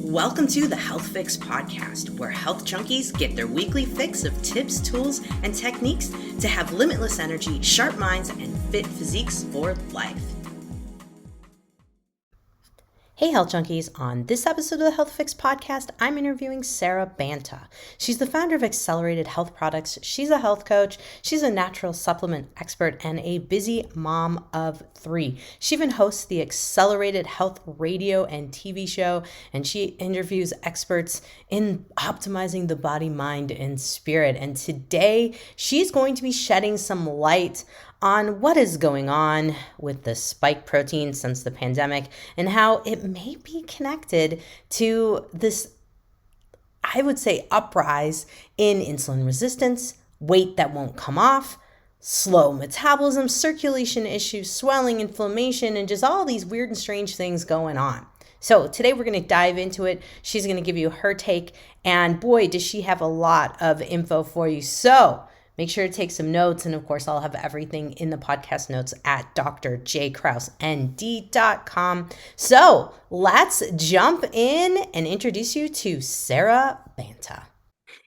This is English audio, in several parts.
Welcome to the Health Fix podcast, where health junkies get their weekly fix of tips, tools, and techniques to have limitless energy, sharp minds, and fit physiques for life. Hey Health Junkies, on this episode of the Health Fix podcast, I'm interviewing Sara Banta. She's the founder of Accelerated Health Products. She's a health coach, she's a natural supplement expert, and a busy mom of 3. She even hosts the Accelerated Health radio and TV show, and she interviews experts in optimizing the body, mind, and spirit. And today, she's going to be shedding some light on what is going on with the spike protein since the pandemic and how it may be connected to this, I would say, uprise in insulin resistance, weight that won't come off, slow metabolism, circulation issues, swelling, inflammation, and just all these weird and strange things going on. So today we're going to dive into it. She's going to give you her take, and boy, does she have a lot of info for you. So make sure to take some notes, and of course, I'll have everything in the podcast notes at drjkrauseND.com. So let's jump in and introduce you to Sara Banta.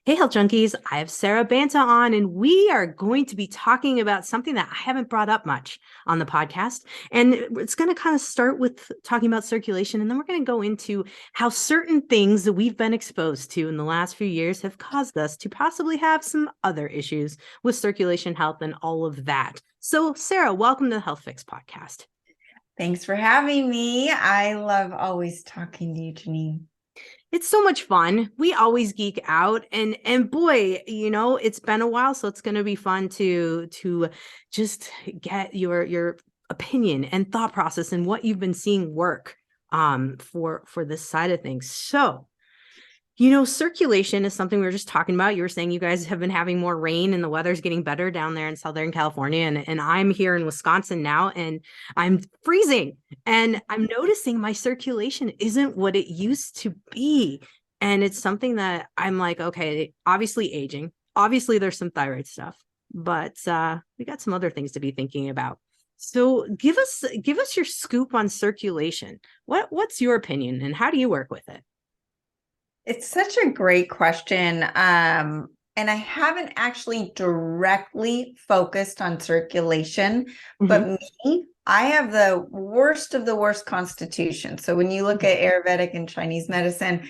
Hey, Health Junkies, I have Sara Banta on, and we are going to be talking about something that I haven't brought up much on the podcast. And it's going to kind of start with talking about circulation, and then we're going to go into how certain things that we've been exposed to in the last few years have caused us to possibly have some other issues with circulation health and all of that. So, Sara, welcome to the Health Fix podcast. Thanks for having me. I love always talking to you, Jannine. It's so much fun. We always geek out, and boy, you know, it's been a while, so it's going to be fun to just get your opinion and thought process and what you've been seeing work for this side of things. So, you know, circulation is something we were just talking about. You were saying you guys have been having more rain and the weather's getting better down there in Southern California. And I'm here in Wisconsin now, and I'm freezing. And I'm noticing my circulation isn't what it used to be. And it's something that I'm like, okay, obviously aging. Obviously, there's some thyroid stuff, but we got some other things to be thinking about. So give us your scoop on circulation. What's your opinion, and how do you work with it? It's such a great question. And I haven't actually directly focused on circulation, but me, I have the worst of the worst constitution. So when you look at Ayurvedic and Chinese medicine,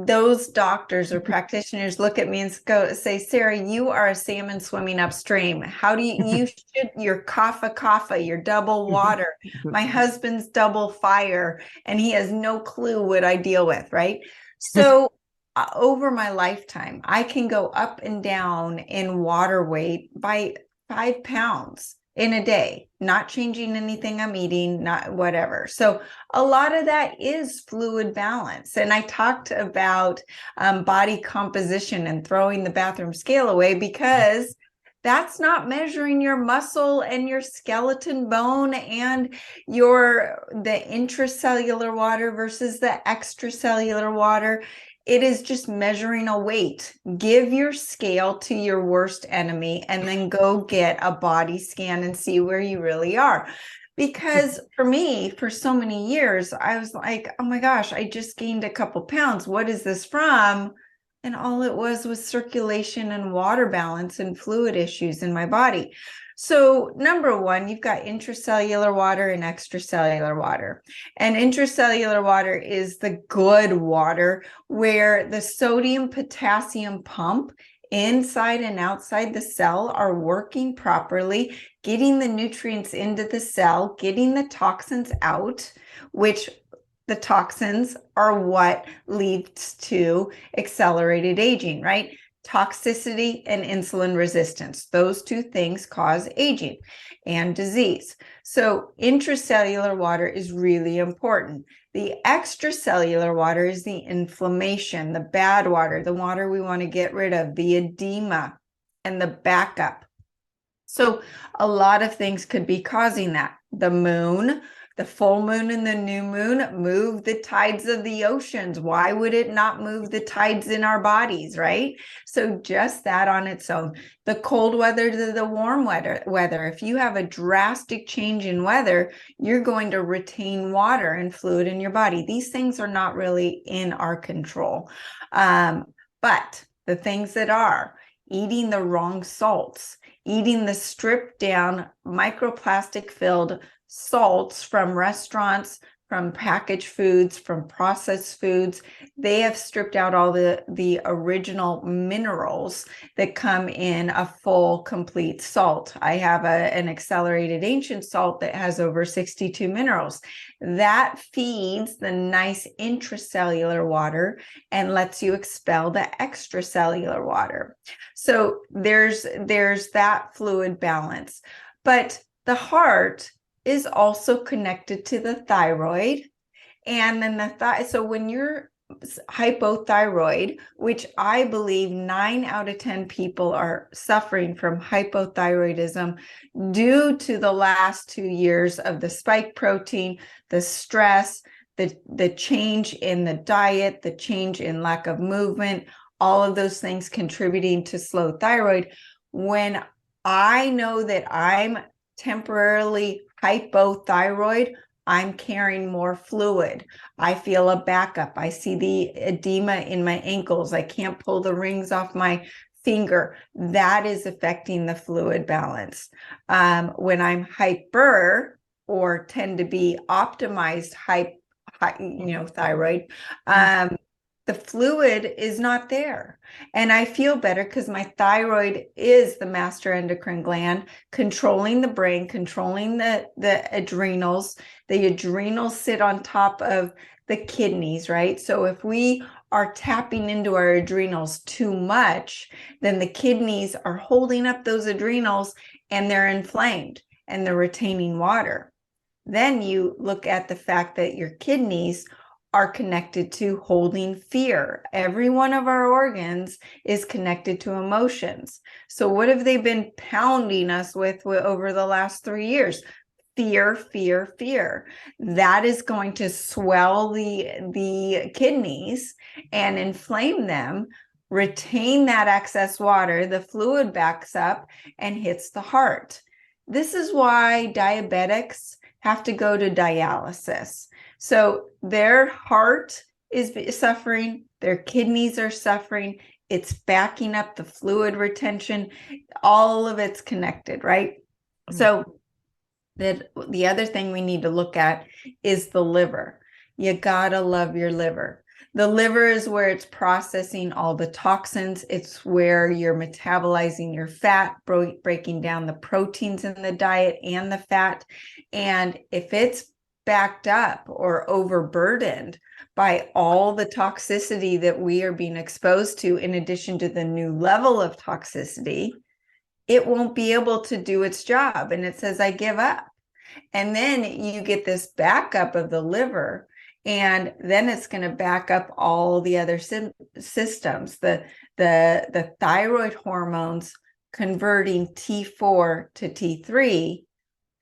those doctors or practitioners look at me and say, Sara, you are a salmon swimming upstream. How do you're kapha, you're double water. My husband's double fire, and he has no clue what I deal with, right? So over my lifetime, I can go up and down in water weight by 5 pounds in a day, not changing anything I'm eating, not whatever. So a lot of that is fluid balance. And I talked about body composition and throwing the bathroom scale away, because that's not measuring your muscle and your skeleton bone and the intracellular water versus the extracellular water. It is just measuring a weight. Give your scale to your worst enemy and then go get a body scan and see where you really are. Because for me, for so many years, I was like, oh my gosh, I just gained a couple pounds. What is this from? And all it was circulation and water balance and fluid issues in my body. So number one, you've got intracellular water and extracellular water. And intracellular water is the good water, where the sodium potassium pump inside and outside the cell are working properly, getting the nutrients into the cell, getting the toxins out, which the toxins are what leads to accelerated aging, right? Toxicity and insulin resistance. Those two things cause aging and disease. So intracellular water is really important. The extracellular water is the inflammation, the bad water, the water we want to get rid of, the edema, and the backup. So a lot of things could be causing that. The moon, The full moon and the new moon move the tides of the oceans. Why would it not move the tides in our bodies, right? So just that on its own. The cold weather to the warm weather. If you have a drastic change in weather, you're going to retain water and fluid in your body. These things are not really in our control. But the things that are, eating the wrong salts, eating the stripped down microplastic filled salts from restaurants, from packaged foods, from processed foods. They have stripped out all the original minerals that come in a full, complete salt. I have an accelerated ancient salt that has over 62 minerals. That feeds the nice intracellular water and lets you expel the extracellular water. So there's that fluid balance. But the heart is also connected to the thyroid. And then so when you're hypothyroid, which I believe 9 out of 10 people are suffering from hypothyroidism due to the last 2 years of the spike protein, the stress, the change in the diet, the change in lack of movement, all of those things contributing to slow thyroid. When I know that I'm temporarily hypothyroid, I'm carrying more fluid. I feel a backup. I see the edema in my ankles. I can't pull the rings off my finger. That is affecting the fluid balance. When I'm hyper or tend to be optimized thyroid, the fluid is not there. And I feel better because my thyroid is the master endocrine gland, controlling the brain, controlling the adrenals. The adrenals sit on top of the kidneys, right? So if we are tapping into our adrenals too much, then the kidneys are holding up those adrenals and they're inflamed and they're retaining water. Then you look at the fact that your kidneys are connected to holding fear. Every one of our organs is connected to emotions. So what have they been pounding us with over the last 3 years? Fear, fear, fear. That is going to swell the kidneys and inflame them, retain that excess water, the fluid backs up and hits the heart. This is why diabetics have to go to dialysis. So their heart is suffering, their kidneys are suffering, it's backing up the fluid retention, all of it's connected, right? Mm-hmm. So the other thing we need to look at is the liver. You gotta love your liver. The liver is where it's processing all the toxins. It's where you're metabolizing your fat, breaking down the proteins in the diet and the fat. And if it's backed up or overburdened by all the toxicity that we are being exposed to, in addition to the new level of toxicity, it won't be able to do its job. And it says, I give up. And then you get this backup of the liver, and then it's going to back up all the other systems. The thyroid hormones converting T4 to T3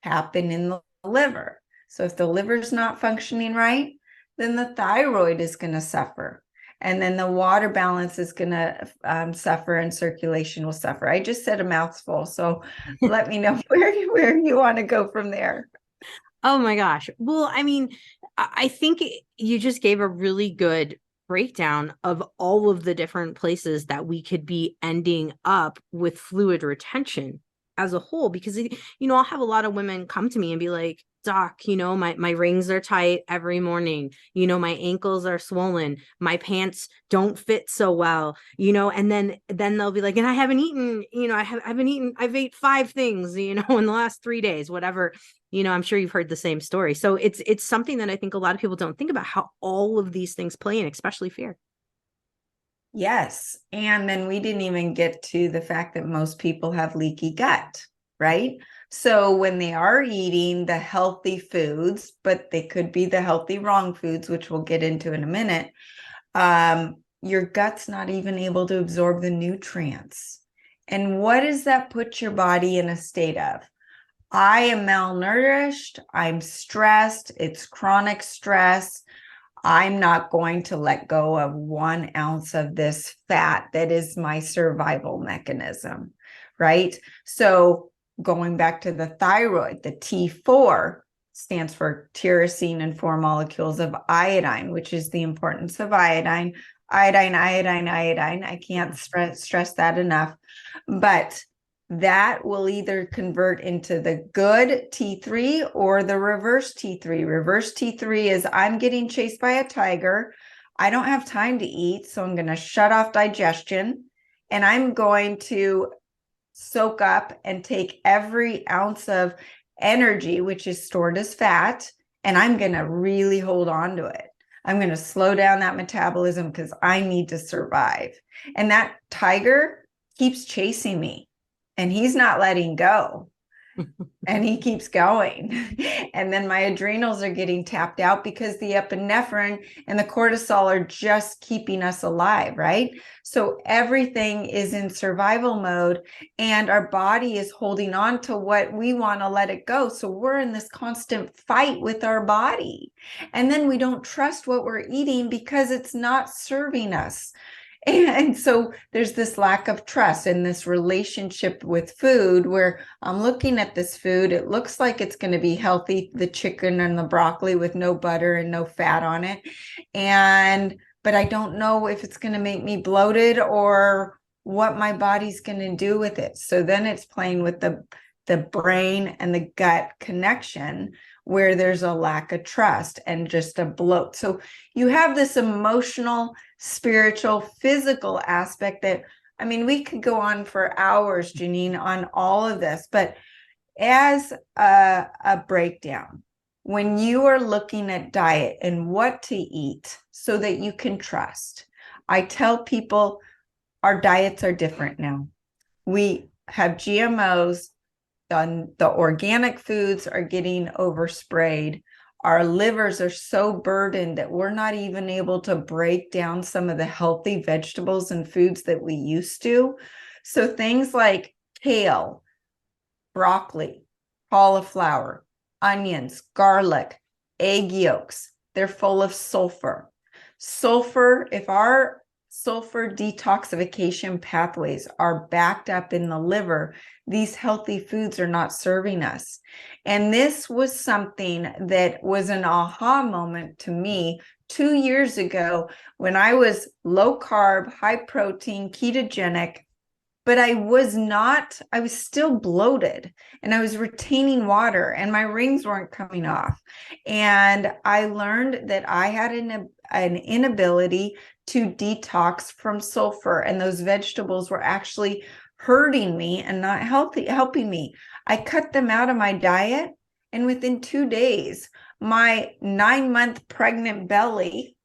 happen in the liver. So if the liver's not functioning right, then the thyroid is going to suffer. And then the water balance is going to suffer and circulation will suffer. I just said a mouthful. So let me know where you want to go from there. Oh my gosh. Well, I mean, I think you just gave a really good breakdown of all of the different places that we could be ending up with fluid retention as a whole, because, I'll have a lot of women come to me and be like, Doc, my rings are tight every morning. My ankles are swollen. My pants don't fit so well, and then they'll be like, and I haven't eaten, I've ate 5 things, in the last 3 days, whatever. I'm sure you've heard the same story. So it's something that I think a lot of people don't think about, how all of these things play in, especially fear. Yes. And then we didn't even get to the fact that most people have leaky gut, right? So when they are eating the healthy foods, but they could be the healthy wrong foods, which we'll get into in a minute, your gut's not even able to absorb the nutrients. And what does that put your body in a state of? I am malnourished. I'm stressed. It's chronic stress. I'm not going to let go of 1 ounce of this fat that is my survival mechanism, right? So going back to the thyroid, the T4 stands for tyrosine and 4 molecules of iodine, which is the importance of iodine. Iodine, iodine, iodine. I can't stress that enough. But that will either convert into the good T3 or the reverse T3. Reverse T3 is I'm getting chased by a tiger. I don't have time to eat, so I'm going to shut off digestion, and I'm going to soak up and take every ounce of energy, which is stored as fat, and I'm going to really hold on to it. I'm going to slow down that metabolism because I need to survive. And that tiger keeps chasing me, and he's not letting go. And he keeps going. And then my adrenals are getting tapped out because the epinephrine and the cortisol are just keeping us alive, right? So everything is in survival mode, and our body is holding on to what we want to let it go. So we're in this constant fight with our body. And then we don't trust what we're eating because it's not serving us. And so there's this lack of trust in this relationship with food where I'm looking at this food. It looks like it's going to be healthy, the chicken and the broccoli with no butter and no fat on it. But I don't know if it's going to make me bloated or what my body's going to do with it. So then it's playing with the brain and the gut connection where there's a lack of trust and just a bloat. So you have this emotional, spiritual, physical aspect that, I mean, we could go on for hours, Jannine, on all of this, but as a breakdown, when you are looking at diet and what to eat so that you can trust, I tell people our diets are different now. We have GMOs. The organic foods are getting oversprayed. Our livers are so burdened that we're not even able to break down some of the healthy vegetables and foods that we used to. So things like kale, broccoli, cauliflower, onions, garlic, egg yolks, they're full of sulfur. Sulfur, if our sulfur detoxification pathways are backed up in the liver, these healthy foods are not serving us. And this was something that was an aha moment to me 2 years ago when I was low carb, high protein, ketogenic, but I was still bloated, and I was retaining water, and my rings weren't coming off. And I learned that I had an inability to detox from sulfur, and those vegetables were actually hurting me and not helping me. I cut them out of my diet, and within 2 days, my 9-month pregnant belly,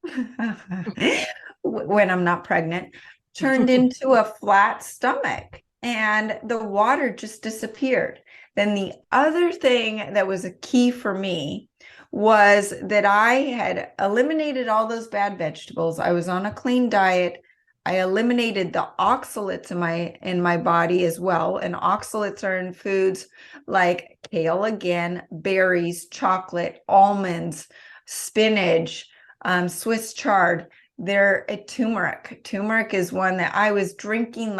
when I'm not pregnant, turned into a flat stomach, and the water just disappeared. Then the other thing that was a key for me was that I had eliminated all those bad vegetables. I was on a clean diet. I eliminated the oxalates in my body as well. And oxalates are in foods like kale, again, berries, chocolate, almonds, spinach, Swiss chard. They're a turmeric. Turmeric is one that I was drinking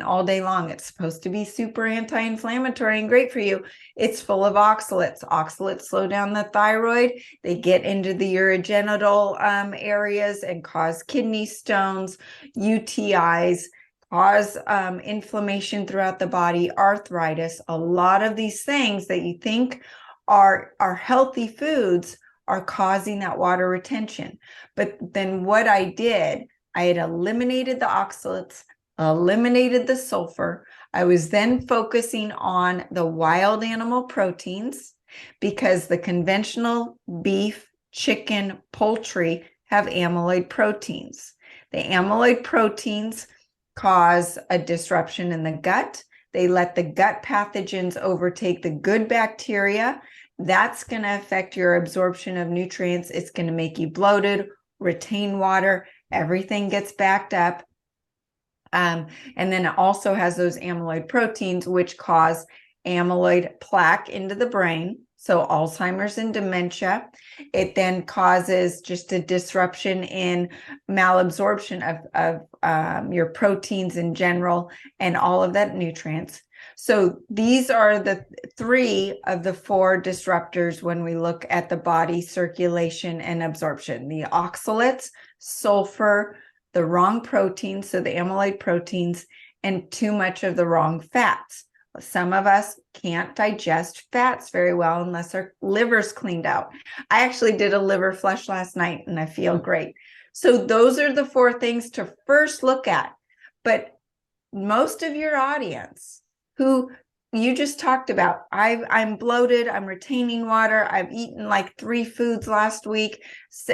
all day long. It's supposed to be super anti-inflammatory and great for you. It's full of oxalates. Oxalates slow down the thyroid. They get into the urogenital areas and cause kidney stones, UTIs, cause inflammation throughout the body, arthritis. A lot of these things that you think are healthy foods are causing that water retention. But then what I did, I had eliminated the oxalates, eliminated the sulfur. I was then focusing on the wild animal proteins because the conventional beef, chicken, poultry have amyloid proteins. The amyloid proteins cause a disruption in the gut. They let the gut pathogens overtake the good bacteria. That's going to affect your absorption of nutrients. It's going to make you bloated, retain water. Everything gets backed up. And then it also has those amyloid proteins, which cause amyloid plaque into the brain. So Alzheimer's and dementia. It then causes just a disruption in malabsorption of your proteins in general and all of that nutrients. So these are the 3 of the 4 disruptors when we look at the body circulation and absorption: the oxalates, sulfur, the wrong proteins, so the amyloid proteins, and too much of the wrong fats. Some of us can't digest fats very well unless our liver's cleaned out. I actually did a liver flush last night and I feel great. So those are the 4 things to first look at. But most of your audience who you just talked about, I'm bloated, I'm retaining water, I've eaten like 3 foods last week.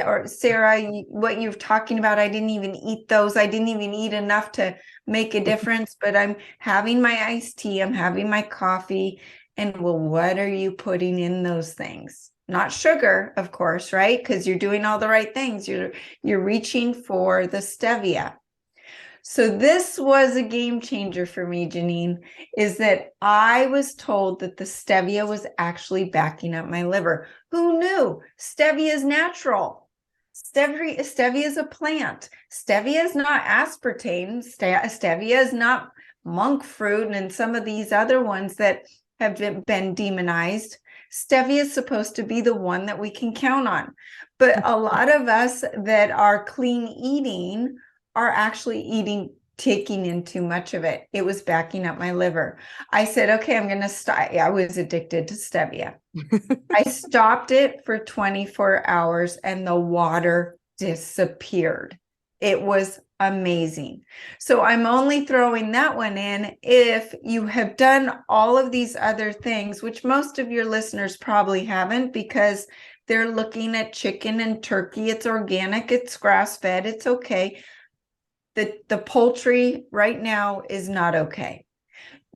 Or Sarah, what you're talking about, I didn't even eat those. I didn't even eat enough to make a difference, but I'm having my iced tea, I'm having my coffee. And well, what are you putting in those things? Not sugar, of course, right? Because you're doing all the right things. You're reaching for the stevia. So this was a game changer for me, Jannine, is that I was told that the stevia was actually backing up my liver. Who knew? Stevia is natural. Stevia is a plant. Stevia is not aspartame. Stevia is not monk fruit and some of these other ones that have been demonized. Stevia is supposed to be the one that we can count on. But a lot of us that are clean eating are actually taking in too much of it. It was backing up my liver. I said, okay, I'm going to stop. I was addicted to stevia. I stopped it for 24 hours and the water disappeared. It was amazing. So I'm only throwing that one in if you have done all of these other things, which most of your listeners probably haven't, because they're looking at chicken and turkey. It's organic, it's grass-fed, it's okay. The poultry right now is not okay.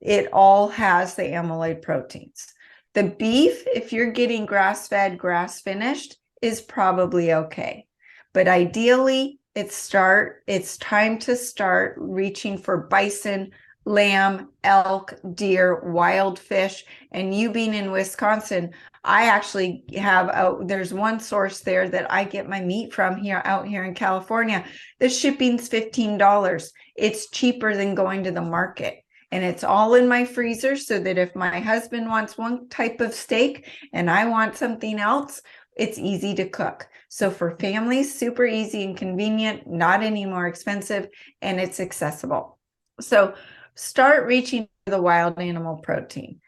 It all has the amyloid proteins. The beef, if you're getting grass-fed, grass-finished, is probably okay. But ideally, it's time to start reaching for bison, lamb, elk, deer, wild fish. And you being in Wisconsin, I actually have there's one source there that I get my meat from out here in California. The shipping's $15. It's cheaper than going to the market. And it's all in my freezer so that if my husband wants one type of steak and I want something else, it's easy to cook. So for families, super easy and convenient, not any more expensive, and it's accessible. So start reaching for the wild animal protein.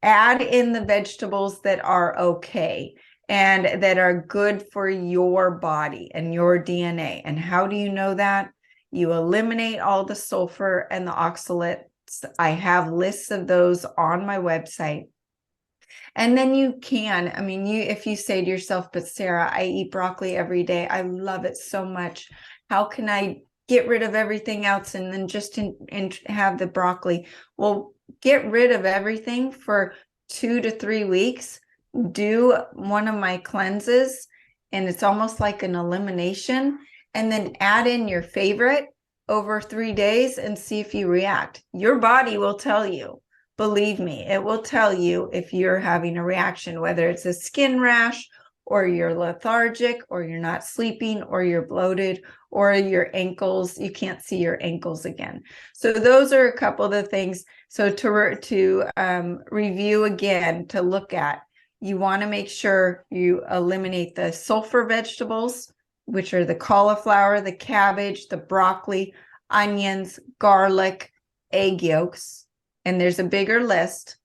Add in the vegetables that are okay and that are good for your body and your DNA. And how do you know that? You eliminate all the sulfur and the oxalates. I have lists of those on my website. And then you can, if you say to yourself, but Sarah, I eat broccoli every day. I love it so much. How can I get rid of everything else and then just have the broccoli? Well, get rid of everything for 2 to 3 weeks. Do one of my cleanses, and it's almost like an elimination. And then add in your favorite over 3 days and see if you react. Your body will tell you. Believe me, it will tell you if you're having a reaction, whether it's a skin rash or you're lethargic or you're not sleeping or you're bloated or your ankles, you can't see your ankles again. So those are a couple of the things. So to review again, to look at, you want to make sure you eliminate the sulfur vegetables, which are the cauliflower, the cabbage, the broccoli, onions, garlic, egg yolks. And there's a bigger list.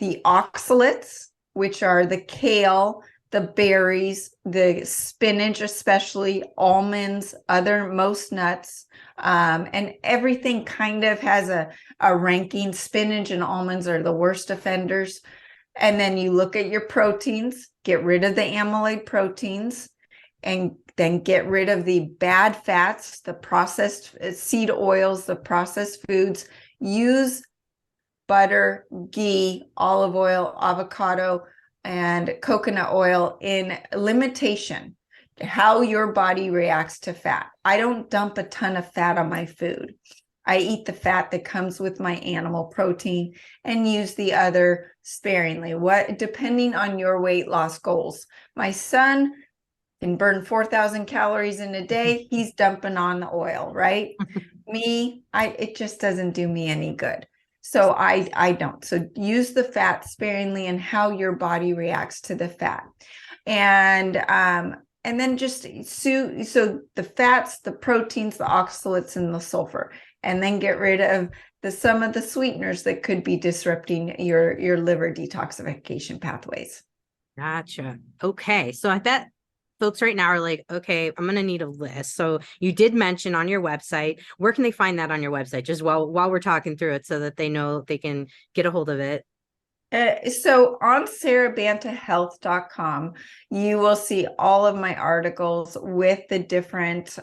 The oxalates, which are the kale, the berries, the spinach, especially almonds, most nuts, and everything kind of has a ranking. Spinach and almonds are the worst offenders. And then you look at your proteins, get rid of the amyloid proteins, and then get rid of the bad fats, the processed seed oils, the processed foods. Use butter, ghee, olive oil, avocado, and coconut oil in limitation, how your body reacts to fat. I don't dump a ton of fat on my food. I eat the fat that comes with my animal protein and use the other sparingly, depending on your weight loss goals. My son can burn 4,000 calories in a day. He's dumping on the oil, right? Me, it just doesn't do me any good. So I don't. So use the fat sparingly and how your body reacts to the fat. And then just so the fats, the proteins, the oxalates, and the sulfur, and then get rid of some of the sweeteners that could be disrupting your liver detoxification pathways. Gotcha. Okay. So I bet folks right now are like, okay, I'm going to need a list. So you did mention on your website, where can they find that on your website? Just while we're talking through it so that they know they can get a hold of it. So on sarabantahealth.com, you will see all of my articles with the different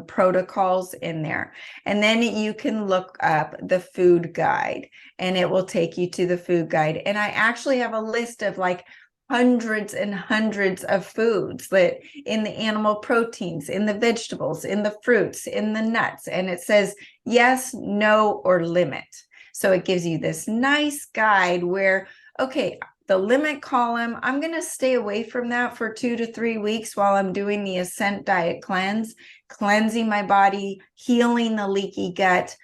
protocols in there. And then you can look up the food guide and it will take you to the food guide. And I actually have a list of like hundreds and hundreds of foods that in the animal proteins, in the vegetables, in the fruits, in the nuts. And it says yes, no, or limit. So it gives you this nice guide where, okay, the limit column, I'm going to stay away from that for 2 to 3 weeks while I'm doing the Ascent Diet Cleanse, cleansing my body, healing the leaky gut,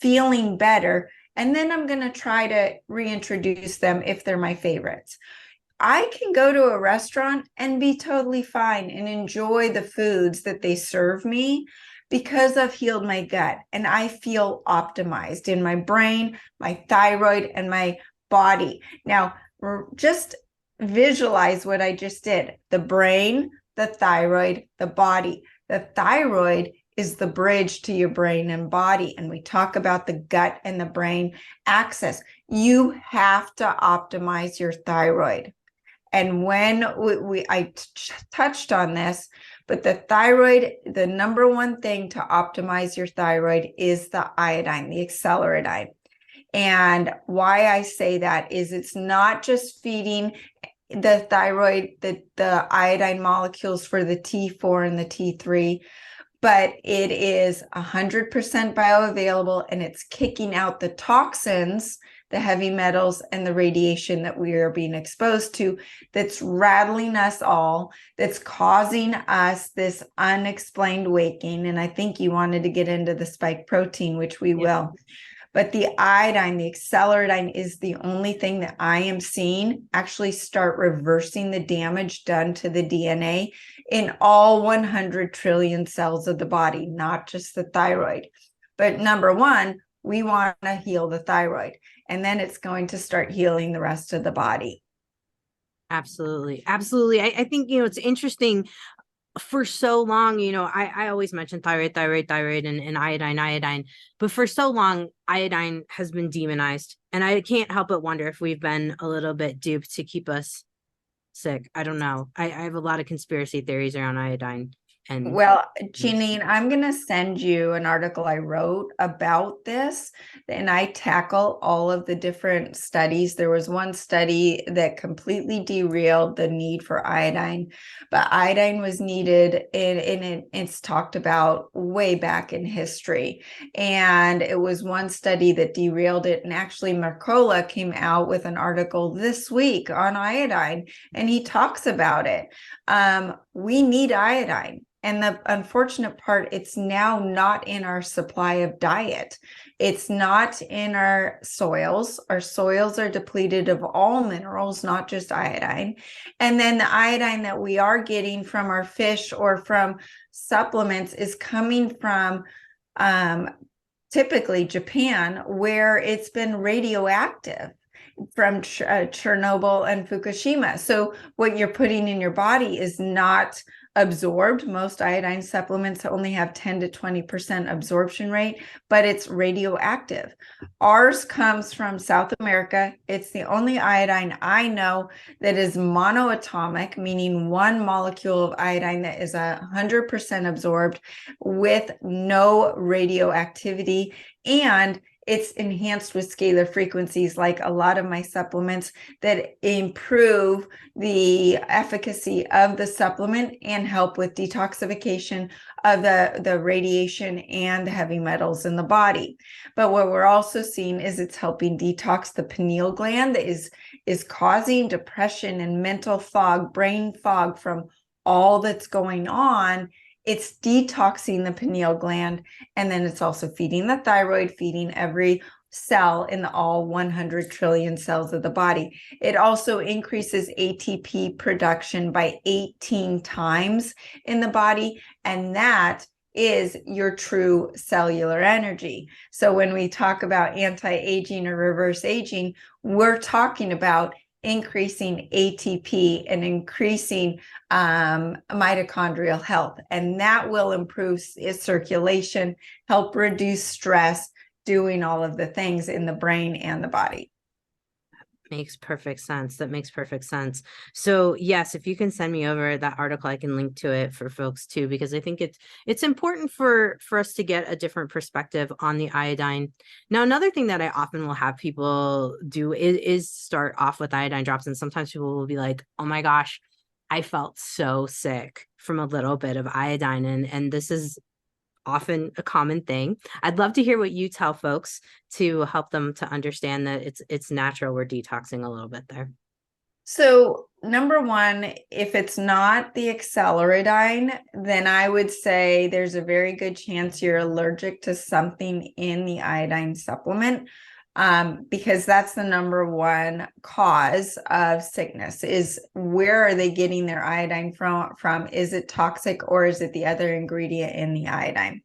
feeling better. And then I'm going to try to reintroduce them if they're my favorites. I can go to a restaurant and be totally fine and enjoy the foods that they serve me because I've healed my gut and I feel optimized in my brain, my thyroid, and my body. Now, just visualize what I just did. The brain, the thyroid, the body. The thyroid is the bridge to your brain and body. And we talk about the gut and the brain axis. You have to optimize your thyroid. And when I touched on this, but the thyroid, the number one thing to optimize your thyroid is the iodine, the acceleratine. And why I say that is it's not just feeding the thyroid, the iodine molecules for the T4 and the T3, but it is 100% bioavailable and it's kicking out the toxins, the heavy metals, and the radiation that we are being exposed to that's rattling us all, that's causing us this unexplained weight gain. And I think you wanted to get into the spike protein, which we will. But the iodine, the acceleratine, is the only thing that I am seeing actually start reversing the damage done to the DNA in all 100 trillion cells of the body, not just the thyroid. But number one, we want to heal the thyroid, and then it's going to start healing the rest of the body. Absolutely. Absolutely. I think, it's interesting. For so long, I always mention thyroid, and iodine. But for so long, iodine has been demonized. And I can't help but wonder if we've been a little bit duped to keep us sick. I don't know. I have a lot of conspiracy theories around iodine. Well, Jannine, I'm going to send you an article I wrote about this, and I tackle all of the different studies. There was one study that completely derailed the need for iodine, but iodine was needed, and it's talked about way back in history. And it was one study that derailed it. And actually, Mercola came out with an article this week on iodine, and he talks about it. We need iodine. And the unfortunate part, it's now not in our supply of diet. It's not in our soils. Our soils are depleted of all minerals, not just iodine. And then the iodine that we are getting from our fish or from supplements is coming from typically Japan, where it's been radioactive from Chernobyl and Fukushima. So what you're putting in your body is not absorbed. Most iodine supplements only have 10 to 20% absorption rate, but it's radioactive. Ours comes from South America. It's the only iodine I know that is monoatomic, meaning one molecule of iodine that is 100% absorbed with no radioactivity. And it's enhanced with scalar frequencies, like a lot of my supplements that improve the efficacy of the supplement and help with detoxification of the radiation and heavy metals in the body. But what we're also seeing is it's helping detox the pineal gland that is causing depression and mental fog, brain fog from all that's going on. It's detoxing the pineal gland, and then it's also feeding the thyroid, feeding every cell in all 100 trillion cells of the body. It also increases ATP production by 18 times in the body, and that is your true cellular energy. So when we talk about anti-aging or reverse aging, we're talking about increasing ATP and increasing mitochondrial health, and that will improve circulation, help reduce stress, doing all of the things in the brain and the body. Makes perfect sense. That makes perfect sense. So yes, if you can send me over that article, I can link to it for folks too, because I think it's important for us to get a different perspective on the iodine. Now, another thing that I often will have people do is start off with iodine drops. And sometimes people will be like, oh my gosh, I felt so sick from a little bit of iodine. And this is often a common thing. I'd love to hear what you tell folks to help them to understand that it's natural. We're detoxing a little bit there. So number one, if it's not the acceleradine, then I would say there's a very good chance you're allergic to something in the iodine supplement. Because that's the number one cause of sickness, is where are they getting their iodine from? Is it toxic, or is it the other ingredient in the iodine?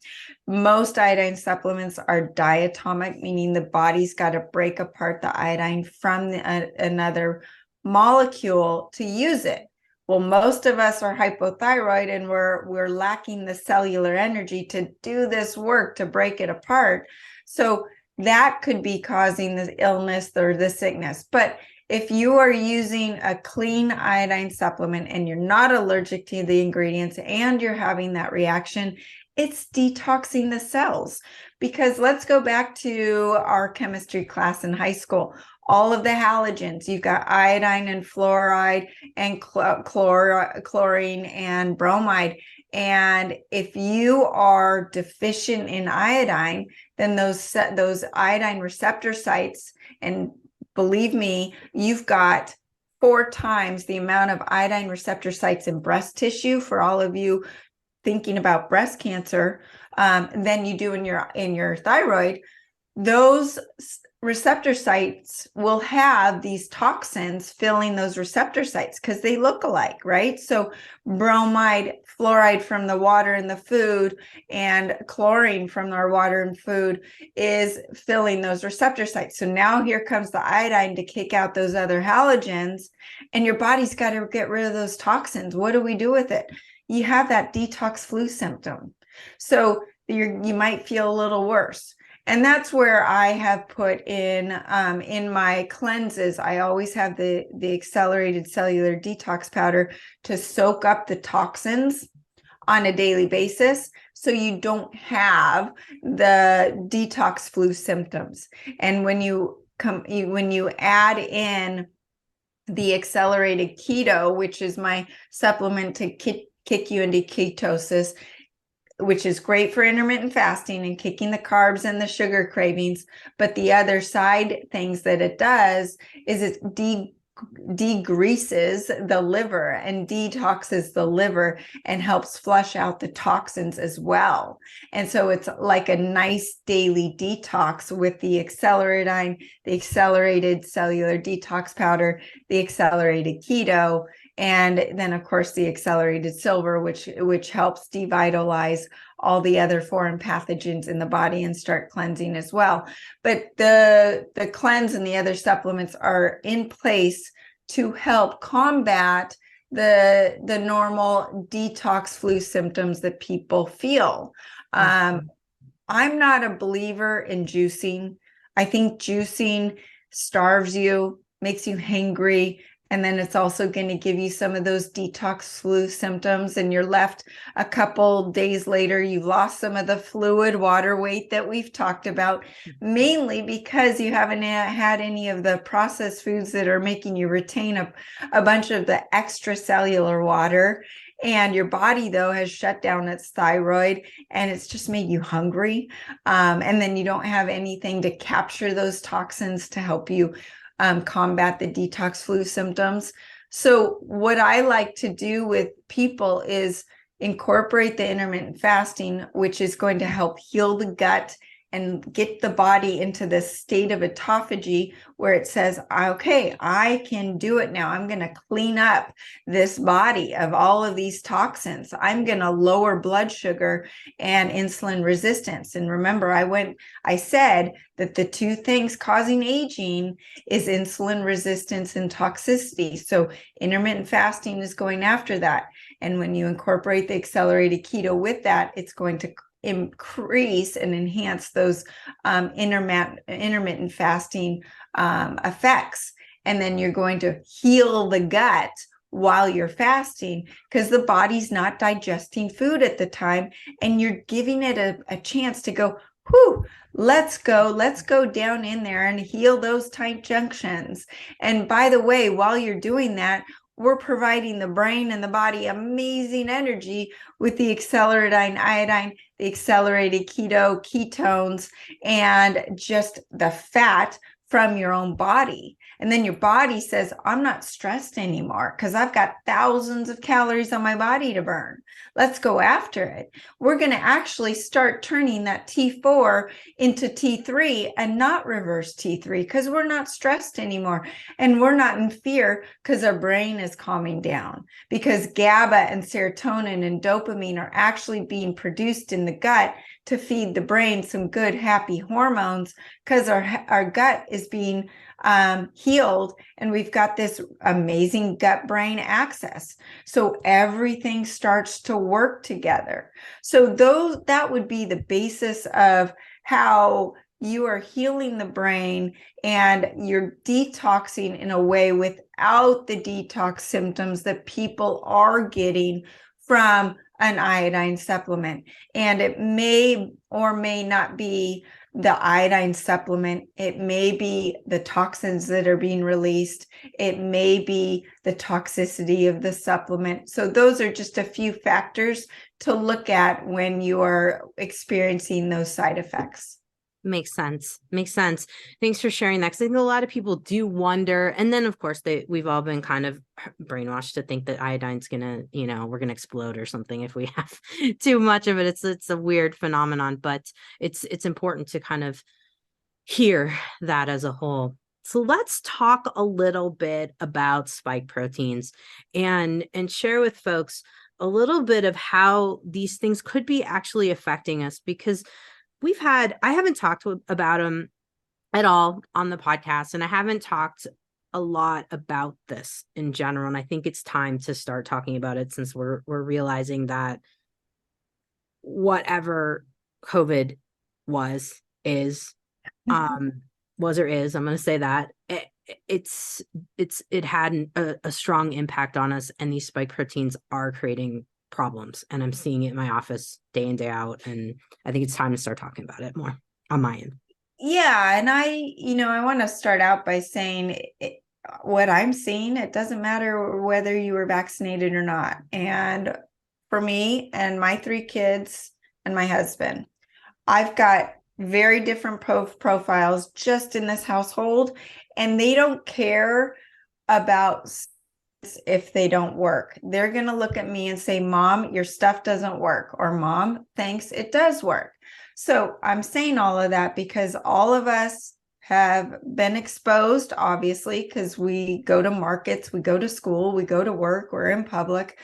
Most iodine supplements are diatomic, meaning the body's got to break apart the iodine from another molecule to use it. Well, most of us are hypothyroid, and we're lacking the cellular energy to do this work, to break it apart. So that could be causing the illness or the sickness. But if you are using a clean iodine supplement and you're not allergic to the ingredients and you're having that reaction, it's detoxing the cells. Because let's go back to our chemistry class in high school. All of the halogens, you've got iodine and fluoride and chlorine and bromide. And if you are deficient in iodine, then those iodine receptor sites, and believe me, you've got 4 times the amount of iodine receptor sites in breast tissue, for all of you thinking about breast cancer, than you do in your thyroid. Those receptor sites will have these toxins filling those receptor sites because they look alike, right? So bromide, fluoride from the water and the food, and chlorine from our water and food is filling those receptor sites. So now here comes the iodine to kick out those other halogens, and your body's got to get rid of those toxins. What do we do with it? You have that detox flu symptom. So you might feel a little worse. And that's where I have put in my cleanses, I always have the accelerated cellular detox powder to soak up the toxins on a daily basis, so you don't have the detox flu symptoms. And when you add in the accelerated keto, which is my supplement to kick you into ketosis, which is great for intermittent fasting and kicking the carbs and the sugar cravings. But the other side things that it does is it degreases the liver and detoxes the liver and helps flush out the toxins as well. And so it's like a nice daily detox with the acceleradine, the accelerated cellular detox powder, the accelerated keto, and then of course the accelerated silver, which helps devitalize all the other foreign pathogens in the body and start cleansing as well. But the cleanse and the other supplements are in place to help combat the normal detox flu symptoms that people feel. I'm not a believer in juicing. I think juicing starves you, makes you hangry, And then it's also going to give you some of those detox flu symptoms, and you're left a couple days later, you've lost some of the fluid water weight that we've talked about, mainly because you haven't had any of the processed foods that are making you retain a bunch of the extracellular water. And your body, though, has shut down its thyroid, and it's just made you hungry. And then you don't have anything to capture those toxins to help you combat the detox flu symptoms. So what I like to do with people is incorporate the intermittent fasting, which is going to help heal the gut and get the body into this state of autophagy where it says, okay, I can do it now. I'm going to clean up this body of all of these toxins. I'm going to lower blood sugar and insulin resistance. And remember, I said that the two things causing aging is insulin resistance and toxicity. So intermittent fasting is going after that. And when you incorporate the accelerated keto with that, it's going to increase and enhance those intermittent fasting effects. And then you're going to heal the gut while you're fasting, because the body's not digesting food at the time, and you're giving it a chance to go, whew, let's go down in there and heal those tight junctions. And by the way, while you're doing that, we're providing the brain and the body amazing energy with the accelerated iodine, the accelerated keto, ketones, and just the fat from your own body. And then your body says, I'm not stressed anymore because I've got thousands of calories on my body to burn. Let's go after it. We're going to actually start turning that T4 into T3 and not reverse T3, because we're not stressed anymore. And we're not in fear because our brain is calming down, because GABA and serotonin and dopamine are actually being produced in the gut to feed the brain some good, happy hormones, because our gut is being healed, and we've got this amazing gut-brain axis. So everything starts to work together. So that would be the basis of how you are healing the brain, and you're detoxing in a way without the detox symptoms that people are getting from an iodine supplement. And it may or may not be the iodine supplement. It may be the toxins that are being released. It may be the toxicity of the supplement. So those are just a few factors to look at when you are experiencing those side effects. Makes sense. Makes sense. Thanks for sharing that. Because I think a lot of people do wonder. And then, of course, we've all been kind of brainwashed to think that iodine's going to, we're going to explode or something if we have too much of it. It's a weird phenomenon, but it's important to kind of hear that as a whole. So let's talk a little bit about spike proteins and share with folks a little bit of how these things could be actually affecting us, because I haven't talked about them at all on the podcast, and I haven't talked a lot about this in general. And I think it's time to start talking about it, since we're realizing that whatever COVID was or is, I'm going to say that it had a strong impact on us, and these spike proteins are creating problems, and I'm seeing it in my office day in, day out. And I think it's time to start talking about it more on my end. Yeah. And I want to start out by saying what I'm seeing, it doesn't matter whether you were vaccinated or not. And for me and my 3 kids and my husband, I've got very different profiles just in this household, and they don't care about if they don't work. They're going to look at me and say, Mom, your stuff doesn't work, or Mom, thanks, it does work. So I'm saying all of that because all of us have been exposed, obviously, because we go to markets, we go to school, we go to work, we're in public.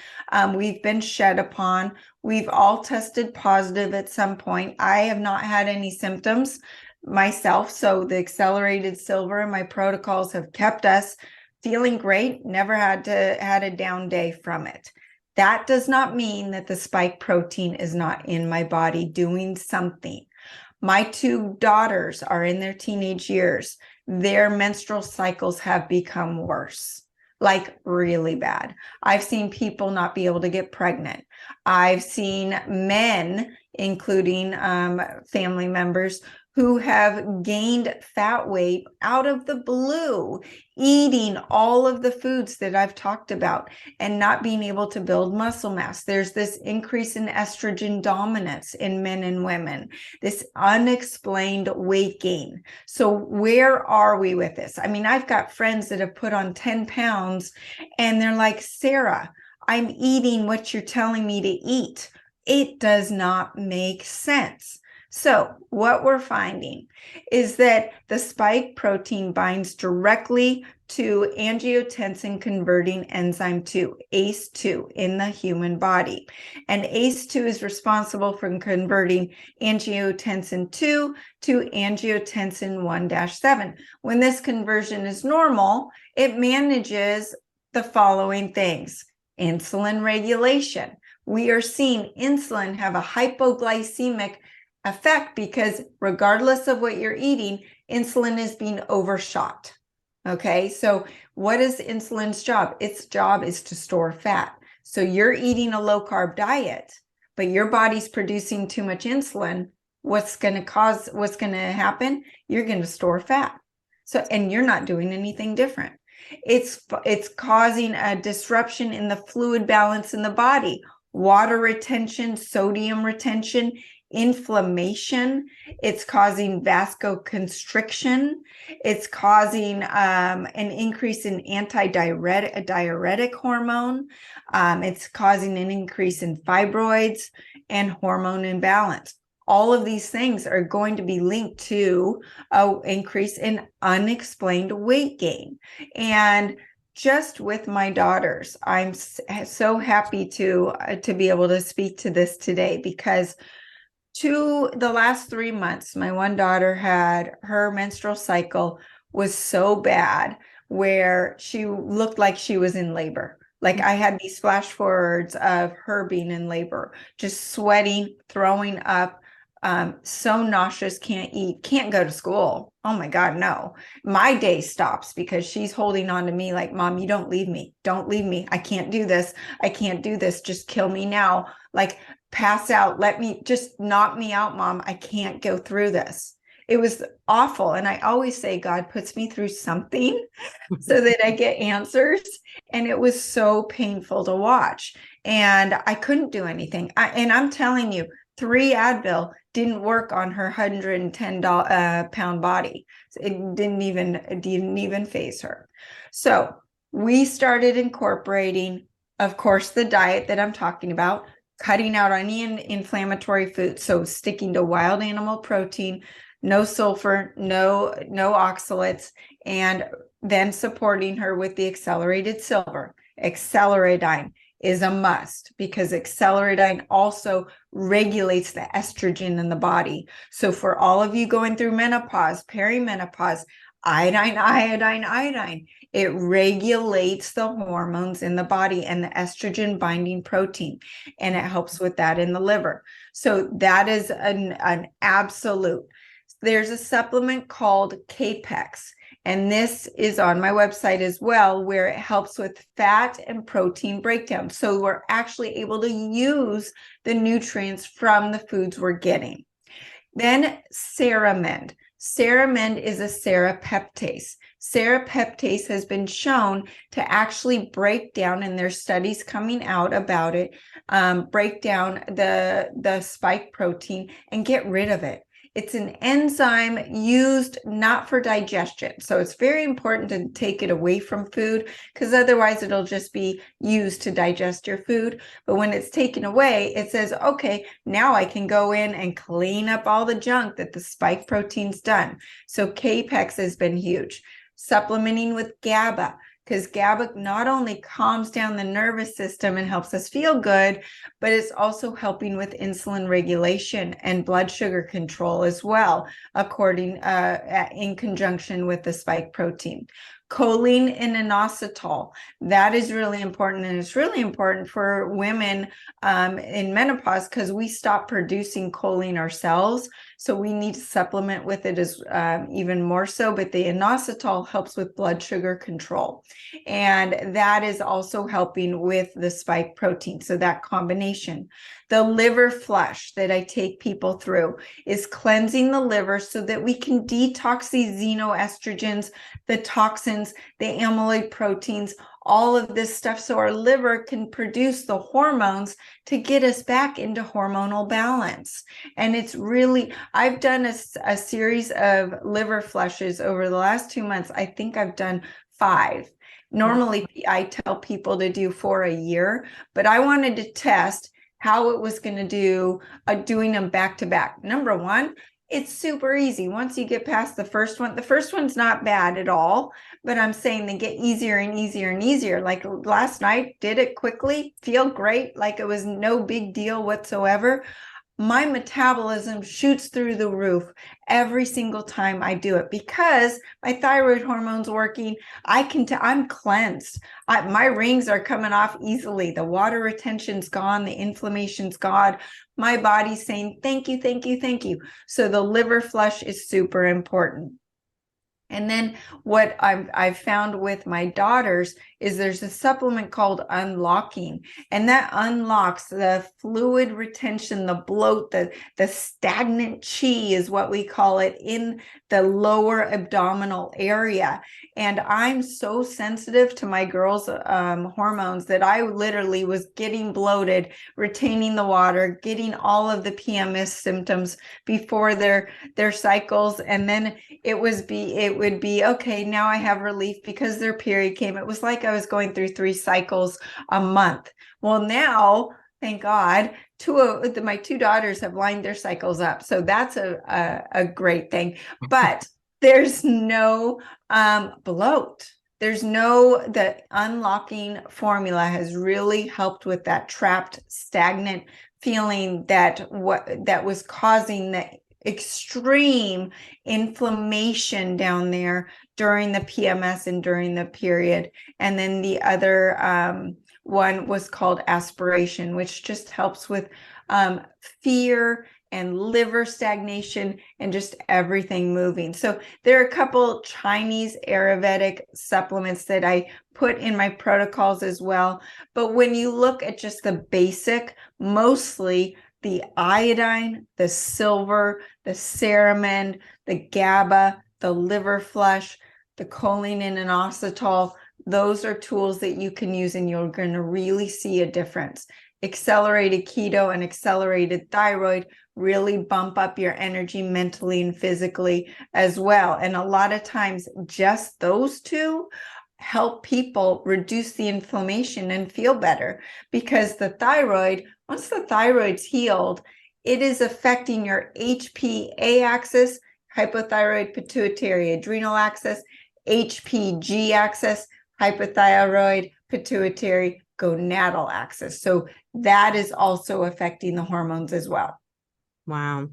We've been shed upon. We've all tested positive at some point. I have not had any symptoms myself. So the accelerated silver and my protocols have kept us feeling great, never had a down day from it. That does not mean that the spike protein is not in my body doing something. My 2 daughters are in their teenage years. Their menstrual cycles have become worse. like really bad. I've seen people not be able to get pregnant. I've seen men, including family members, who have gained fat weight out of the blue, eating all of the foods that I've talked about and not being able to build muscle mass. There's this increase in estrogen dominance in men and women, this unexplained weight gain. So where are we with this? I mean, I've got friends that have put on 10 pounds and they're like, Sara, I'm eating what you're telling me to eat. It does not make sense. So what we're finding is that the spike protein binds directly to angiotensin converting enzyme 2, ACE2, in the human body. And ACE2 is responsible for converting angiotensin 2 to angiotensin 1-7. When this conversion is normal, it manages the following things: insulin regulation. We are seeing insulin have a hypoglycemic effect because regardless of what you're eating, insulin is being overshot. Okay, so what is insulin's job? Its job is to store fat. So you're eating a low carb diet, but your body's producing too much insulin. What's going to happen? You're going to store fat. So, and you're not doing anything different. It's causing a disruption in the fluid balance in the body, water retention, sodium retention, inflammation. It's causing vasoconstriction. It's causing an increase in diuretic hormone. It's causing an increase in fibroids and hormone imbalance. All of these things are going to be linked to an increase in unexplained weight gain. And just with my daughters, I'm so happy to be able to speak to this today, because the last 3 months, my one daughter had her menstrual cycle was so bad where she looked like she was in labor. Like I had these flash forwards of her being in labor, just sweating, throwing up, so nauseous, can't eat, can't go to school. Oh my God, no. My day stops because she's holding on to me like, Mom, you don't leave me. Don't leave me. I can't do this. I can't do this. Just kill me now. Like, pass out. Let me just knock me out, Mom. I can't go through this. It was awful. And I always say God puts me through something so that I get answers. And it was so painful to watch. And I couldn't do anything. And I'm telling you, 3 Advil didn't work on her 110 pound body. It didn't even phase her. So we started incorporating, of course, the diet that I'm talking about, cutting out any inflammatory foods. So sticking to wild animal protein, no sulfur, no oxalates, and then supporting her with the accelerated silver. Acceleradine is a must because acceleradine also regulates the estrogen in the body. So for all of you going through menopause, perimenopause, iodine, it regulates the hormones in the body and the estrogen binding protein, and it helps with that in the liver. So that is an absolute. There's a supplement called Capex, and this is on my website as well, where it helps with fat and protein breakdown. So we're actually able to use the nutrients from the foods we're getting. Then Ceramend. Ceramend is a serapeptase. Serapeptase has been shown to actually break down, and there's studies coming out about it, break down the spike protein and get rid of it. It's an enzyme used not for digestion. So it's very important to take it away from food, because otherwise it'll just be used to digest your food. But when it's taken away, it says, okay, now I can go in and clean up all the junk that the spike protein's done. So Capex has been huge. Supplementing with GABA, because GABA not only calms down the nervous system and helps us feel good, but it's also helping with insulin regulation and blood sugar control as well, according in conjunction with the spike protein. choline and inositol. That is really important. And it's really important for women in menopause because we stop producing choline ourselves. So we need to supplement with it as even more so. But the inositol helps with blood sugar control. And that is also helping with the spike protein. So that combination. The liver flush that I take people through is cleansing the liver so that we can detox these xenoestrogens, the toxins, the amyloid proteins, all of this stuff so our liver can produce the hormones to get us back into hormonal balance. And it's really, I've done a series of liver flushes over the last 2 months. I think I've done 5. Normally, I tell people to do 4 a year, but I wanted to test how it was going to do doing them back to back. Number one, it's super easy. Once you get past the first one's not bad at all, but I'm saying they get easier and easier and easier. Like last night, did it quickly, feel great, like it was no big deal whatsoever. My metabolism shoots through the roof every single time I do it because my thyroid hormone's working. I'm cleansed. My rings are coming off easily. The water retention's gone. The inflammation's gone. My body's saying, thank you, thank you, thank you. So the liver flush is super important. And then what I've found with my daughters is there's a supplement called Unlocking, and that unlocks the fluid retention, the bloat, the stagnant chi is what we call it in the lower abdominal area. And I'm so sensitive to my girls' hormones that I literally was getting bloated, retaining the water, getting all of the PMS symptoms before their cycles, and then it would be okay, now I have relief because their period came. It was like I was going through 3 cycles a month. Well, now, thank God, my 2 daughters have lined their cycles up. So that's a great thing. But there's no bloat. The unlocking formula has really helped with that trapped, stagnant feeling that was causing the extreme inflammation down there during the PMS and during the period. And then the other one was called aspiration, which just helps with fear and liver stagnation and just everything moving. So there are a couple Chinese Ayurvedic supplements that I put in my protocols as well. But when you look at just the basic, mostly the iodine, the silver, the ceramide, the GABA, the liver flush, the choline and inositol, those are tools that you can use and you're going to really see a difference. Accelerated keto and accelerated thyroid really bump up your energy mentally and physically as well. And a lot of times just those two help people reduce the inflammation and feel better, because the thyroid, once the thyroid's healed, it is affecting your HPA axis, hypothyroid pituitary adrenal axis, HPG axis, hypothyroid pituitary gonadal axis. So that is also affecting the hormones as well. Wow.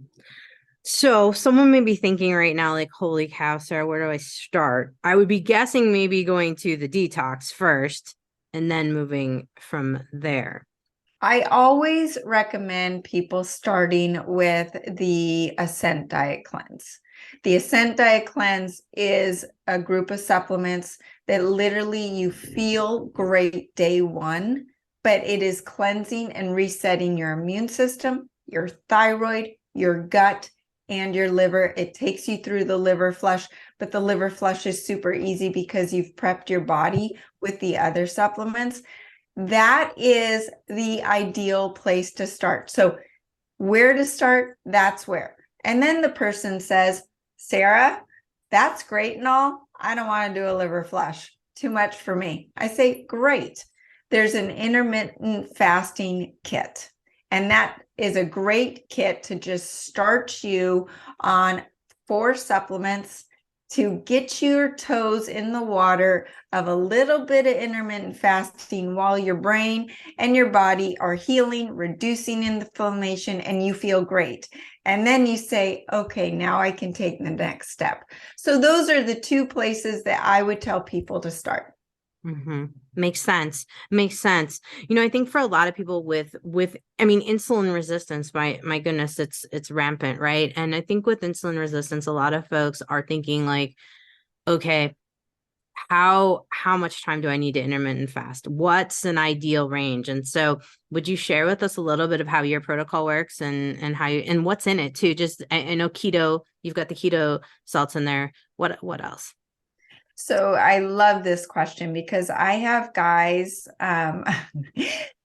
So someone may be thinking right now, like, holy cow, Sarah, where do I start? I would be guessing maybe going to the detox first and then moving from there. I always recommend people starting with the Ascent Diet Cleanse. The Ascent Diet Cleanse is a group of supplements that literally you feel great day one, but it is cleansing and resetting your immune system, your thyroid, your gut, and your liver. It takes you through the liver flush, but the liver flush is super easy because you've prepped your body with the other supplements. That is the ideal place to start. So where to start, that's where. And then the person says, Sarah, that's great and all. I don't want to do a liver flush. Too much for me. I say, great. There's an intermittent fasting kit. And that is a great kit to just start you on 4 supplements to get your toes in the water of a little bit of intermittent fasting while your brain and your body are healing, reducing inflammation, and you feel great. And then you say, okay, now I can take the next step. So those are the two places that I would tell people to start. Mm-hmm. Makes sense. Makes sense. I think for a lot of people I mean, insulin resistance, my goodness, it's rampant, right? And I think with insulin resistance, a lot of folks are thinking like, okay, how much time do I need to intermittent fast? What's an ideal range? And so would you share with us a little bit of how your protocol works and how you, and what's in it too? Just, I know keto, you've got the keto salts in there. What else? So I love this question because I have guys, I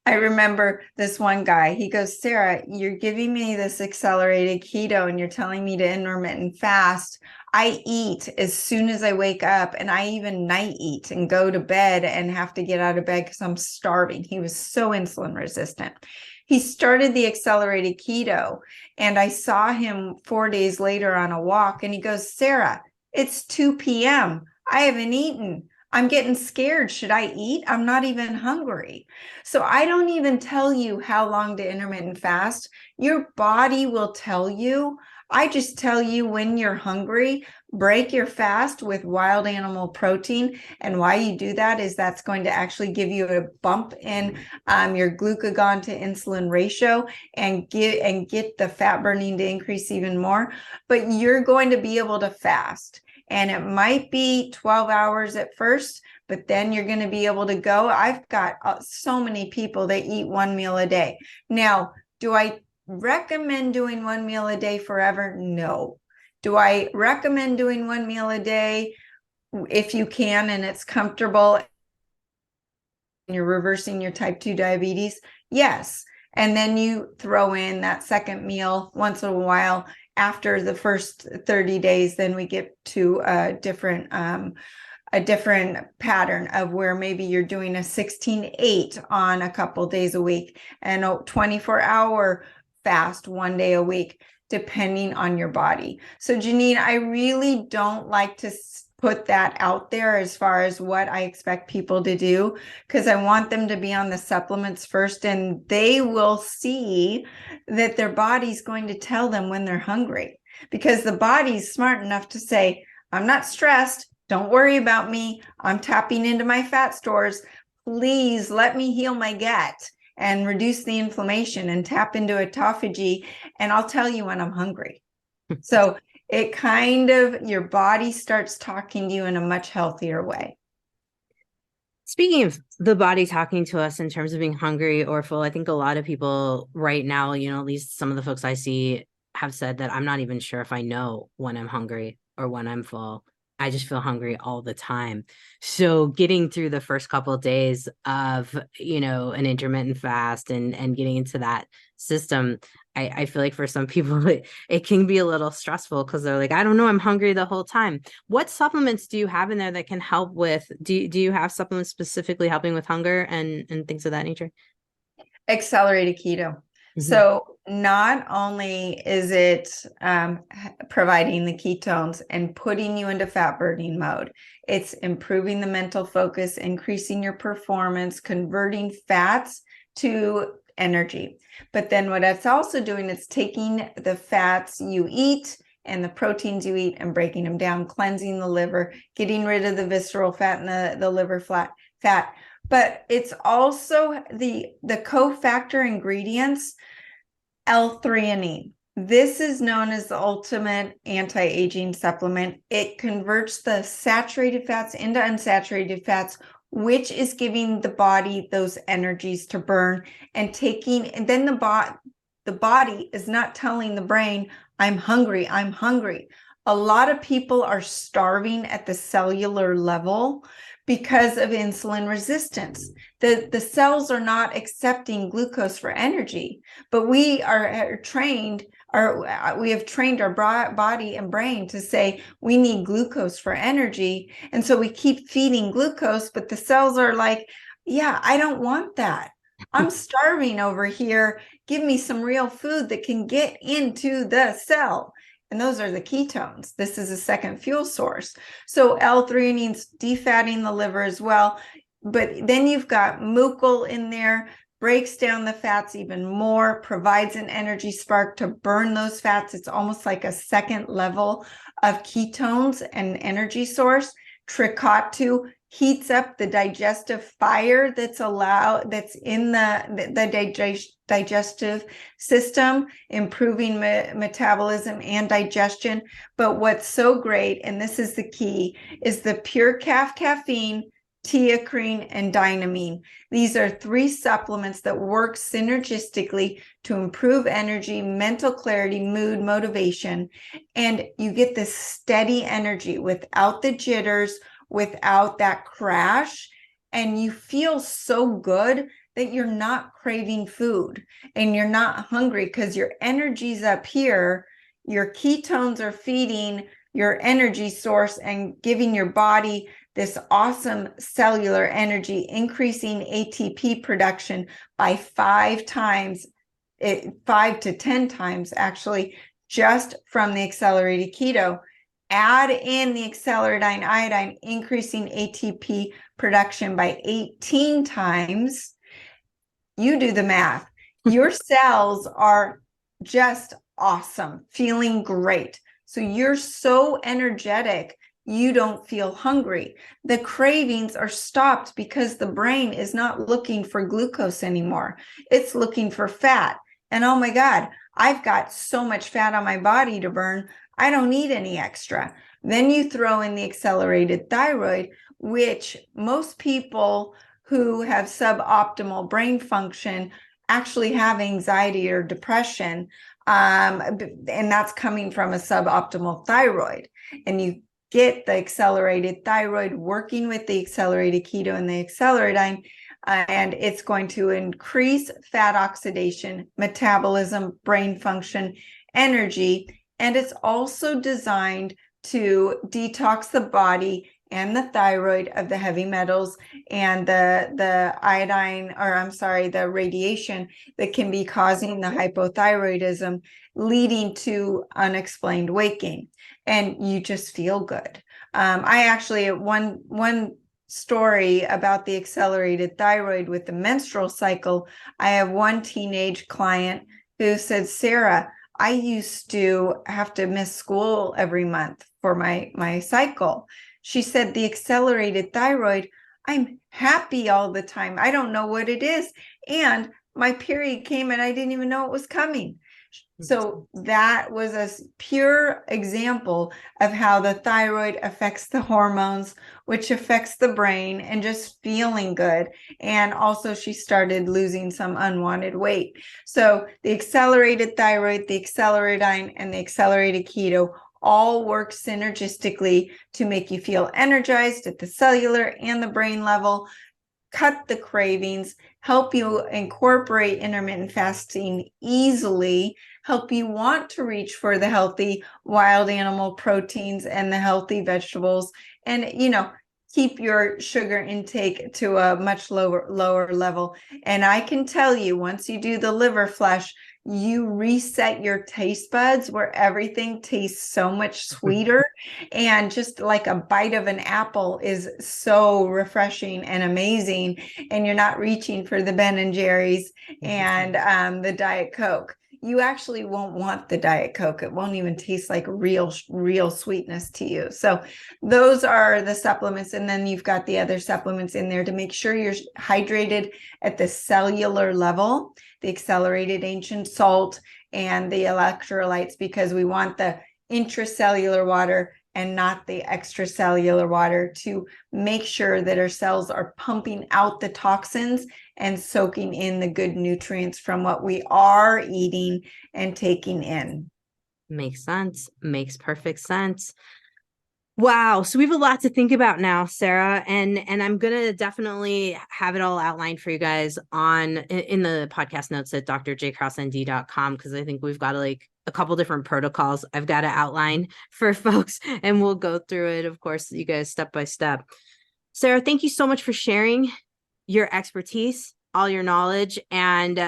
remember this one guy, he goes, Sara, you're giving me this accelerated keto and you're telling me to intermittent fast. I eat as soon as I wake up, and I even night eat and go to bed and have to get out of bed because I'm starving. He was so insulin resistant. He started the accelerated keto, and I saw him 4 days later on a walk, and he goes, Sara, it's 2 p.m. I haven't eaten. I'm getting scared. Should I eat? I'm not even hungry. So I don't even tell you how long to intermittent fast. Your body will tell you. I just tell you when you're hungry, break your fast with wild animal protein. And why you do that is that's going to actually give you a bump in your glucagon to insulin ratio and get the fat burning to increase even more. But you're going to be able to fast. And it might be 12 hours at first, but then you're going to be able to go. I've got so many people that eat one meal a day. Now, do I recommend doing one meal a day forever? No. Do I recommend doing one meal a day if you can and it's comfortable and you're reversing your type 2 diabetes? Yes. And then you throw in that second meal once in a while. After the first 30 days, then we get to a different pattern of where maybe you're doing a 16-8 on a couple days a week and a 24-hour fast 1 day a week, depending on your body. So Jannine, I really don't like to put that out there as far as what I expect people to do, because I want them to be on the supplements first, and they will see that their body's going to tell them when they're hungry, because the body's smart enough to say, I'm not stressed. Don't worry about me. I'm tapping into my fat stores. Please let me heal my gut and reduce the inflammation and tap into autophagy. And I'll tell you when I'm hungry. So it kind of, your body starts talking to you in a much healthier way. Speaking of the body talking to us in terms of being hungry or full, I think a lot of people right now, at least some of the folks I see have said that I'm not even sure if I know when I'm hungry or when I'm full. I just feel hungry all the time. So getting through the first couple of days of, an intermittent fast and getting into that system, I feel like for some people it can be a little stressful because they're like, I don't know, I'm hungry the whole time. What supplements do you have in there that can help with, do you have supplements specifically helping with hunger and things of that nature? Accelerated keto. So not only is it providing the ketones and putting you into fat burning mode, it's improving the mental focus, increasing your performance, converting fats to energy. But then what it's also doing is taking the fats you eat and the proteins you eat and breaking them down, cleansing the liver, getting rid of the visceral fat and the liver fat. But it's also the cofactor ingredients, L-threonine. This is known as the ultimate anti-aging supplement. It converts the saturated fats into unsaturated fats, which is giving the body those energies to burn and then the body is not telling the brain, I'm hungry, I'm hungry. A lot of people are starving at the cellular level because of insulin resistance. The cells are not accepting glucose for energy, but we have trained our body and brain to say we need glucose for energy. And so we keep feeding glucose, but the cells are like, yeah, I don't want that. I'm starving over here. Give me some real food that can get into the cell. and those are the ketones. This is a second fuel source. So L-threonine's defatting the liver as well. But then you've got mucal in there, breaks down the fats even more, provides an energy spark to burn those fats. It's almost like a second level of ketones and energy source. Tricot-2 heats up the digestive fire that's in the digestive system, improving metabolism and digestion. But what's so great, and this is the key, is the pure caffeine, teacrine, and dynamine. These are 3 supplements that work synergistically to improve energy, mental clarity, mood, motivation, and you get this steady energy without the jitters, without that crash, and you feel so good that you're not craving food and you're not hungry because your energy's up here. Your ketones are feeding your energy source and giving your body this awesome cellular energy, increasing ATP production by 5 to 10 times, actually, just from the accelerated keto. Add in the acceleradine iodine, increasing ATP production by 18 times. You do the math. Your cells are just awesome, feeling great. So you're so energetic, you don't feel hungry. The cravings are stopped because the brain is not looking for glucose anymore. It's looking for fat. And oh my God, I've got so much fat on my body to burn. I don't need any extra. Then you throw in the accelerated thyroid, which most people who have suboptimal brain function actually have anxiety or depression. And that's coming from a suboptimal thyroid. And you get the accelerated thyroid working with the accelerated keto and the acceleradine, and it's going to increase fat oxidation, metabolism, brain function, energy, and it's also designed to detox the body and the thyroid of the heavy metals and the iodine, or I'm sorry, the radiation that can be causing the hypothyroidism, leading to unexplained weight gain. And you just feel good. I actually, one story about the accelerated thyroid with the menstrual cycle, I have one teenage client who said, Sara, I used to have to miss school every month for my cycle. She said, the accelerated thyroid, I'm happy all the time. I don't know what it is. And my period came and I didn't even know it was coming. So that was a pure example of how the thyroid affects the hormones, which affects the brain, and just feeling good. And also she started losing some unwanted weight. So the accelerated thyroid, the acceleradine, and the accelerated keto all work synergistically to make you feel energized at the cellular and the brain level, cut the cravings, help you incorporate intermittent fasting easily, help you want to reach for the healthy wild animal proteins and the healthy vegetables, and keep your sugar intake to a much lower level. And I can tell you, once you do the liver flush, you reset your taste buds where everything tastes so much sweeter. And just like a bite of an apple is so refreshing and amazing. And you're not reaching for the Ben and Jerry's and the Diet Coke. You actually won't want the Diet Coke. It won't even taste like real sweetness to you. So those are the supplements. And then you've got the other supplements in there to make sure you're hydrated at the cellular level, the accelerated ancient salt and the electrolytes, because we want the intracellular water and not the extracellular water to make sure that our cells are pumping out the toxins and soaking in the good nutrients from what we are eating and taking in. Makes sense. Makes perfect sense. Wow. So we have a lot to think about now, Sara, and I'm going to definitely have it all outlined for you guys in the podcast notes at drjkrauseND.com, because I think we've got a couple different protocols I've got to outline for folks, and we'll go through it, of course, you guys step by step. Sara, thank you so much for sharing your expertise, all your knowledge, and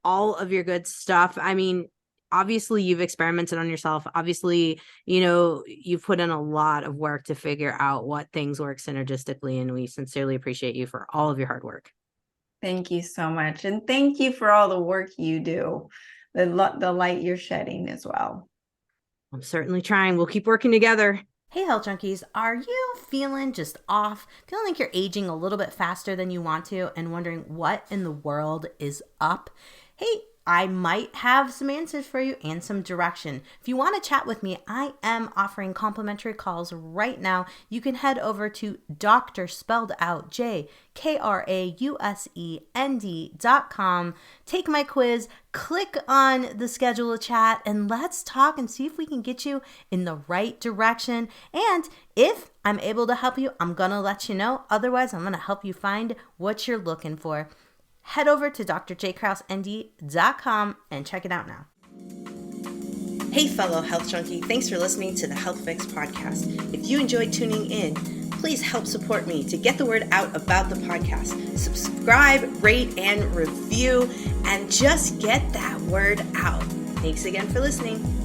all of your good stuff. I mean, obviously you've experimented on yourself. Obviously, you've put in a lot of work to figure out what things work synergistically, and we sincerely appreciate you for all of your hard work. Thank you so much. And thank you for all the work you do, the light you're shedding as well. I'm certainly trying. We'll keep working together. Hey, Health Junkies, are you feeling just off? Feeling like you're aging a little bit faster than you want to and wondering what in the world is up? Hey, I might have some answers for you and some direction. If you want to chat with me, I am offering complimentary calls right now. You can head over to Dr. spelled out JKrausend.com. Take my quiz, click on the schedule a chat, and let's talk and see if we can get you in the right direction. And if I'm able to help you, I'm going to let you know. Otherwise, I'm going to help you find what you're looking for. Head over to drjkrausend.com and check it out now. Hey, fellow health junkie, thanks for listening to the Health Fix podcast. If you enjoyed tuning in, please help support me to get the word out about the podcast. Subscribe, rate, and review, and just get that word out. Thanks again for listening.